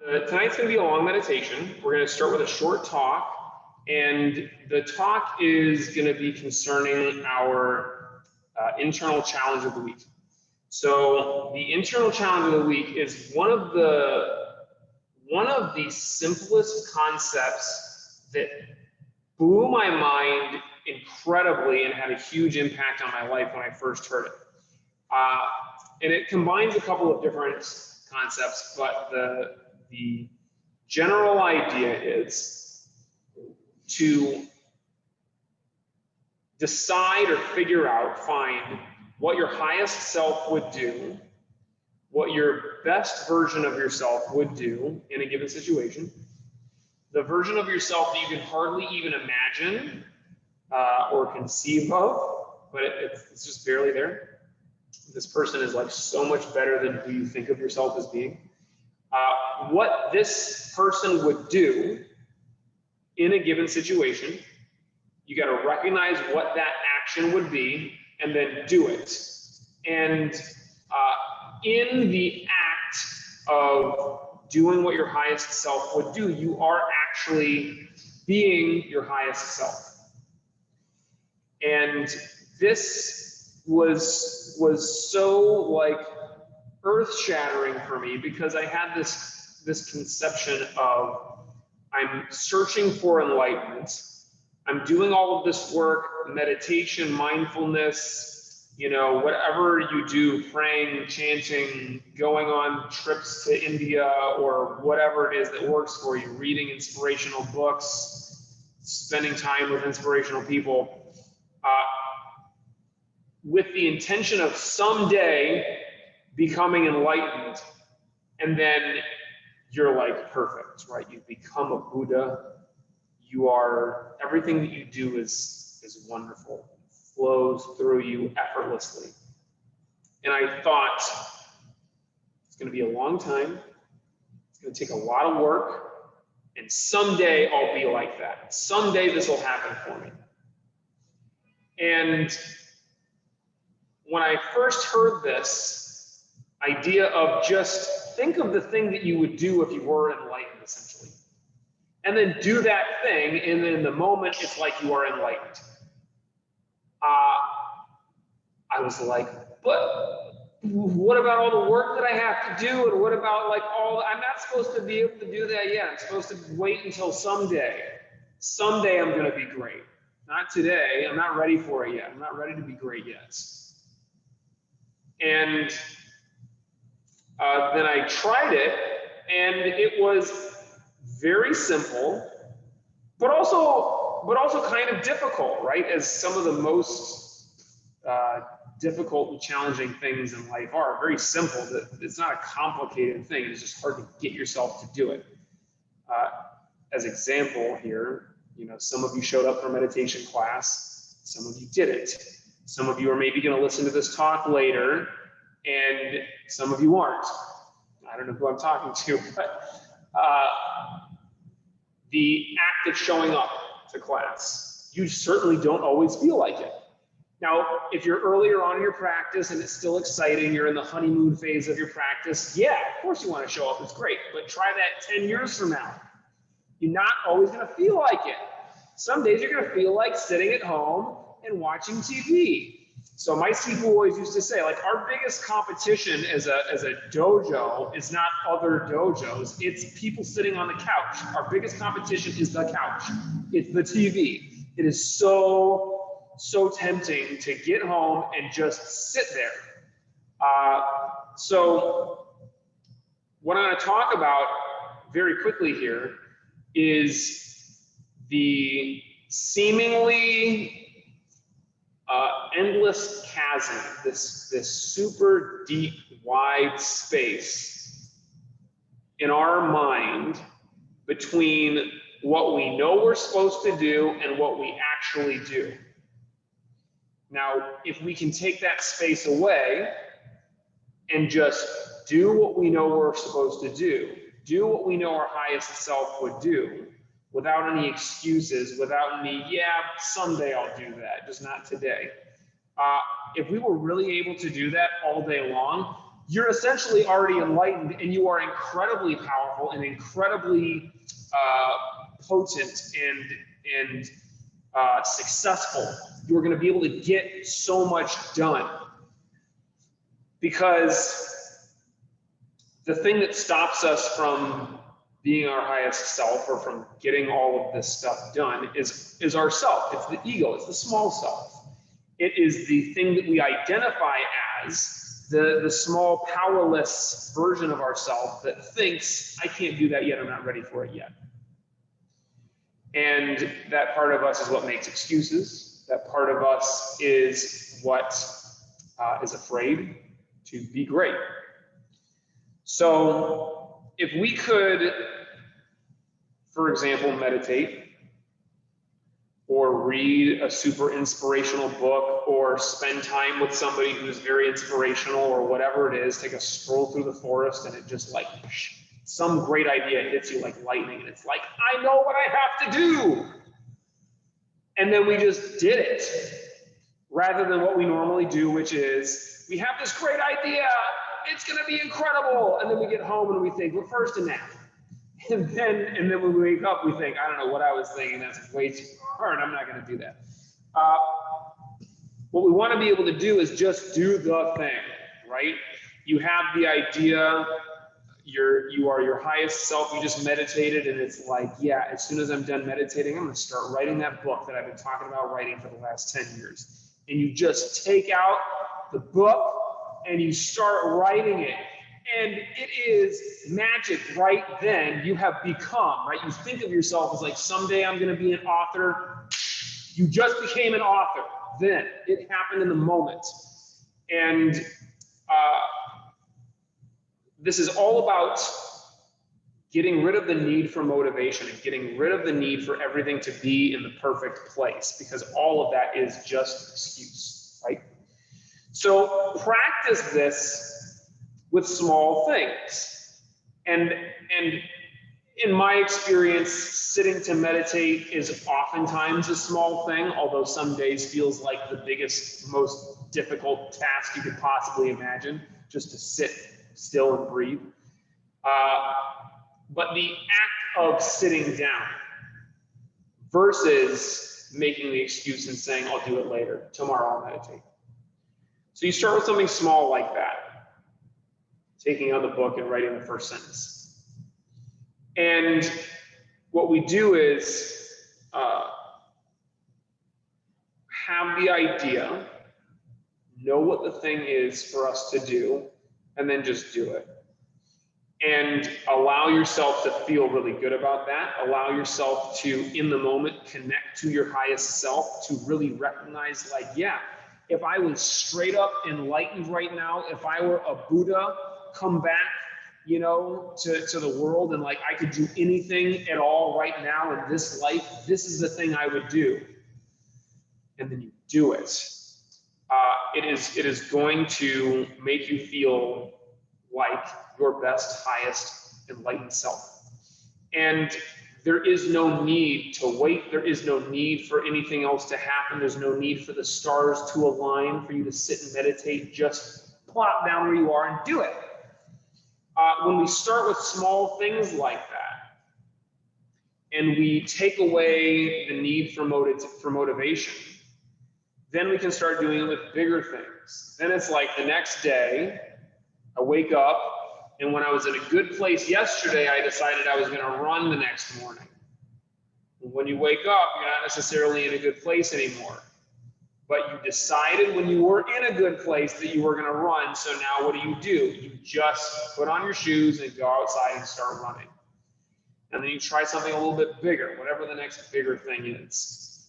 Tonight's going to be a long meditation. We're going to start with a short talk, and the talk is going to be concerning our internal challenge of the week. So the internal challenge of the week is one of the simplest concepts that blew my mind incredibly and had a huge impact on my life when I first heard it. And it combines a couple of different concepts, but the general idea is to decide or figure out, find what your highest self would do, what your best version of yourself would do in a given situation, the version of yourself that you can hardly even imagine or conceive of, but it's just barely there. This person is like so much better than who you think of yourself as being. What this person would do in a given situation, you got to recognize what that action would be and then do it. And in the act of doing what your highest self would do, you are actually being your highest self. And this was so like earth-shattering for me, because I had this conception of, I'm searching for enlightenment. I'm doing all of this work, meditation, mindfulness, whatever you do, praying, chanting, going on trips to India, or whatever it is that works for you, reading inspirational books, spending time with inspirational people, with the intention of someday becoming enlightened. And then you're like perfect, right? You become a Buddha. You are, everything that you do is wonderful, it flows through you effortlessly. And I thought, it's going to be a long time, it's going to take a lot of work, and someday I'll be like that. Someday this will happen for me. And when I first heard this idea of just think of the thing that you would do if you were enlightened, essentially, and then do that thing, and then in the moment, it's like you are enlightened. I was like, but what about all the work that I have to do? And what about like I'm not supposed to be able to do that yet. I'm supposed to wait until someday. Someday I'm gonna be great. Not today, I'm not ready for it yet. I'm not ready to be great yet. And then I tried it, and it was very simple, but also kind of difficult, right? As some of the most difficult and challenging things in life are. Very simple. It's not a complicated thing. It's just hard to get yourself to do it. As example here, some of you showed up for meditation class. Some of you didn't. Some of you are maybe going to listen to this talk later, and some of you aren't. I don't know who I'm talking to, but the act of showing up to class, you certainly don't always feel like it. Now, if you're earlier on in your practice and it's still exciting, you're in the honeymoon phase of your practice, yeah, of course you want to show up, it's great, but try that 10 years from now. You're not always going to feel like it. Some days you're going to feel like sitting at home and watching TV. So my Sifu always used to say, like, our biggest competition as a dojo is not other dojos, it's people sitting on the couch. Our biggest competition is the couch. It's the TV. It is so tempting to get home and just sit there. So what I'm going to talk about very quickly here is the seemingly endless chasm, this super deep, wide space in our mind between what we know we're supposed to do and what we actually do. Now, if we can take that space away and just do what we know we're supposed to do what we know our highest self would do, without any excuses, without any, yeah, someday I'll do that, just not today. If we were really able to do that all day long, you're essentially already enlightened, and you are incredibly powerful and incredibly potent and successful. You're going to be able to get so much done, because the thing that stops us from being our highest self, or from getting all of this stuff done, is ourself. It's the ego. It's the small self. It is the thing that we identify as the small, powerless version of ourselves that thinks, I can't do that yet, I'm not ready for it yet. And that part of us is what makes excuses. That part of us is what is afraid to be great. So if we could, for example, meditate, or read a super inspirational book, or spend time with somebody who's very inspirational, or whatever it is, take a stroll through the forest, and it just like, some great idea hits you like lightning, and it's like, I know what I have to do. And then we just did it, rather than what we normally do, which is, we have this great idea, it's gonna be incredible, and then we get home and we think, well, first a nap. And then when we wake up, we think, I don't know what I was thinking, that's way too hard, I'm not gonna do that. What we wanna be able to do is just do the thing, right? You have the idea, you are your highest self, you just meditated, and it's like, yeah, as soon as I'm done meditating, I'm gonna start writing that book that I've been talking about writing for the last 10 years. And you just take out the book and you start writing it. And it is magic right then. You have become, right? You think of yourself as like, someday I'm going to be an author. You just became an author. Then it happened in the moment. And this is all about getting rid of the need for motivation and getting rid of the need for everything to be in the perfect place, because all of that is just excuse, right? So practice this with small things. And in my experience, sitting to meditate is oftentimes a small thing, although some days feels like the biggest, most difficult task you could possibly imagine, just to sit still and breathe. But the act of sitting down versus making the excuse and saying, I'll do it later, tomorrow I'll meditate. So you start with something small like that, taking out the book and writing the first sentence. And what we do is have the idea, know what the thing is for us to do, and then just do it. And allow yourself to feel really good about that. Allow yourself to, in the moment, connect to your highest self, to really recognize, like, yeah, if I was straight up enlightened right now, if I were a Buddha, come back, you know, to the world, and like I could do anything at all right now in this life, this is the thing I would do. And then you do it. It is going to make you feel like your best, highest, enlightened self. And there is no need to wait. There is no need for anything else to happen. There's no need for the stars to align for you to sit and meditate. Just plop down where you are and do it. When we start with small things like that, and we take away the need for motivation, then we can start doing it with bigger things. Then it's like the next day, I wake up, and when I was in a good place yesterday, I decided I was going to run the next morning. When you wake up, you're not necessarily in a good place anymore. But you decided when you were in a good place that you were going to run, so now what do? You just put on your shoes and go outside and start running. And then you try something a little bit bigger, whatever the next bigger thing is.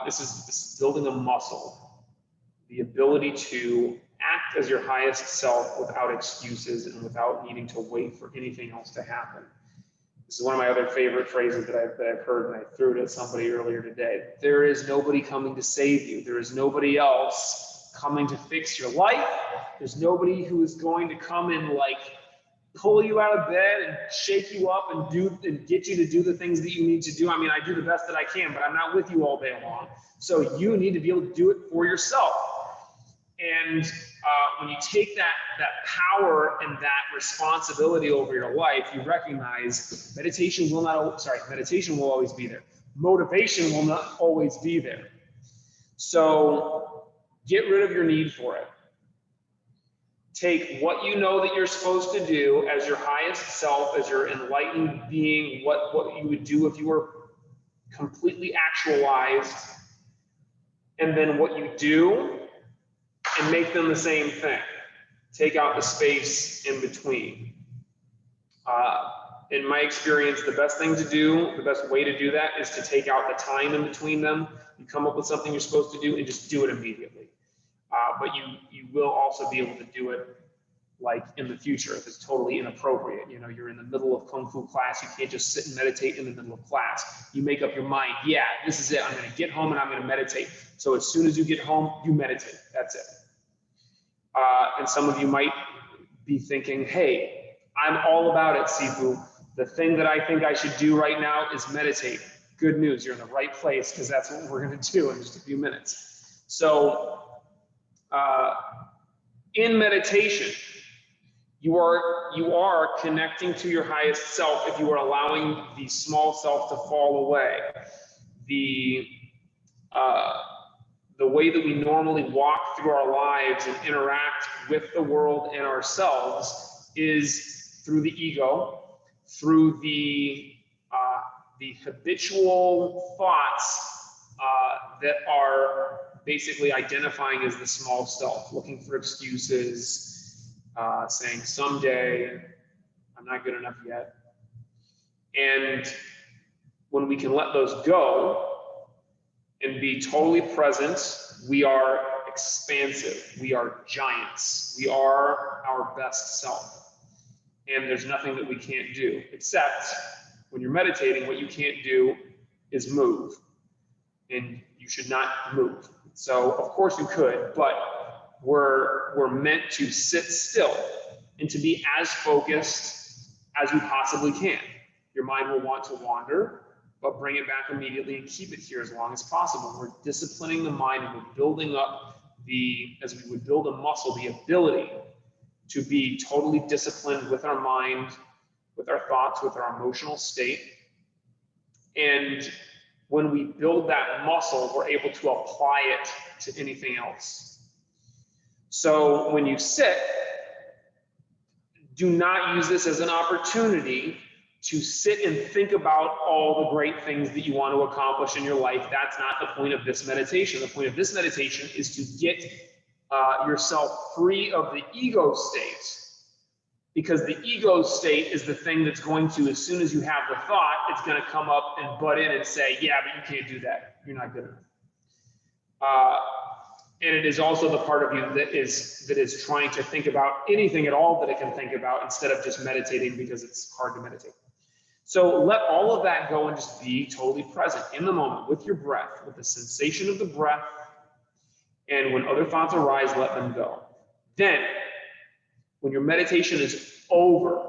This is building a muscle, the ability to act as your highest self without excuses and without needing to wait for anything else to happen. This is one of my other favorite phrases that I've heard, and I threw it at somebody earlier today. There is nobody coming to save you. There is nobody else coming to fix your life. There's nobody who is going to come and like pull you out of bed and shake you up and get you to do the things that you need to do. I mean, I do the best that I can, but I'm not with you all day long. So you need to be able to do it for yourself. And when you take that power and that responsibility over your life, you recognize meditation will always be there. Motivation will not always be there. So get rid of your need for it. Take what you know that you're supposed to do as your highest self, as your enlightened being, what you would do if you were completely actualized, and then what you do, and make them the same thing. Take out the space in between. In my experience, the best thing to do, the best way to do that is to take out the time in between them. You come up with something you're supposed to do and just do it immediately. But you will also be able to do it like in the future if it's totally inappropriate. You know, you're in the middle of Kung Fu class, you can't just sit and meditate in the middle of class. You make up your mind, yeah, this is it. I'm gonna get home and I'm gonna meditate. So as soon as you get home, you meditate, that's it. And some of you might be thinking, hey, I'm all about it, Sifu. The thing that I think I should do right now is meditate. Good news, you're in the right place, because that's what we're going to do in just a few minutes. So in meditation, you are connecting to your highest self if you are allowing the small self to fall away. The way that we normally walk through our lives and interact with the world and ourselves is through the ego, through the habitual thoughts that are basically identifying as the small self, looking for excuses, saying someday, I'm not good enough yet. And when we can let those go and be totally present, we are expansive, we are giants, we are our best self. And there's nothing that we can't do, except when you're meditating, what you can't do is move. And you should not move. So of course you could, but we're meant to sit still and to be as focused as we possibly can. Your mind will want to wander, but bring it back immediately and keep it here as long as possible. We're disciplining the mind and we're building up as we would build a muscle, the ability to be totally disciplined with our mind, with our thoughts, with our emotional state. And when we build that muscle, we're able to apply it to anything else. So when you sit, do not use this as an opportunity to sit and think about all the great things that you want to accomplish in your life. That's not the point of this meditation. The point of this meditation is to get yourself free of the ego state, because the ego state is the thing that's going to, as soon as you have the thought, it's going to come up and butt in and say, yeah, but you can't do that. You're not good enough. And it is also the part of you that is trying to think about anything at all that it can think about instead of just meditating, because it's hard to meditate. So let all of that go and just be totally present in the moment with your breath, with the sensation of the breath. And when other thoughts arise, let them go. Then, when your meditation is over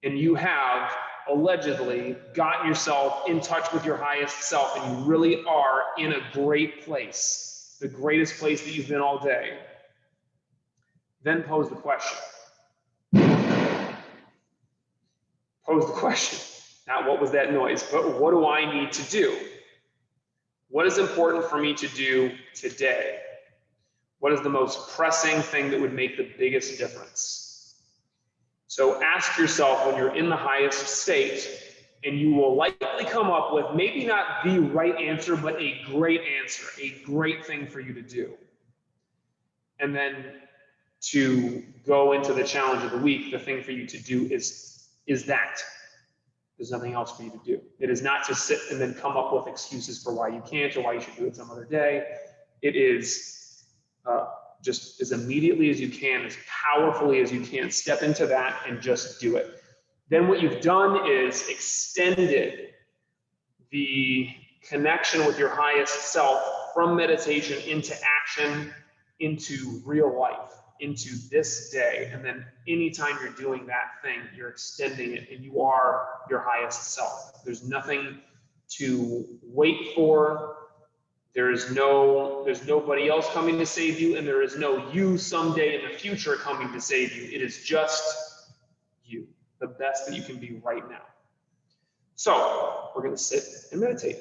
and you have allegedly gotten yourself in touch with your highest self and you really are in a great place, the greatest place that you've been all day, then pose the question. Pose the question. Not what was that noise, but what do I need to do? What is important for me to do today? What is the most pressing thing that would make the biggest difference? So ask yourself when you're in the highest state, and you will likely come up with maybe not the right answer, but a great answer, a great thing for you to do. And then to go into the challenge of the week, the thing for you to do is that. There's nothing else for you to do. It is not to sit and then come up with excuses for why you can't or why you should do it some other day. It is just as immediately as you can, as powerfully as you can, step into that and just do it. Then what you've done is extended the connection with your highest self from meditation into action, into real life, into this day. And then anytime you're doing that thing, you're extending it and you are your highest self. There's nothing to wait for. There's nobody else coming to save you, and there is no you someday in the future coming to save you. It is just you, the best that you can be right now. So we're going to sit and meditate.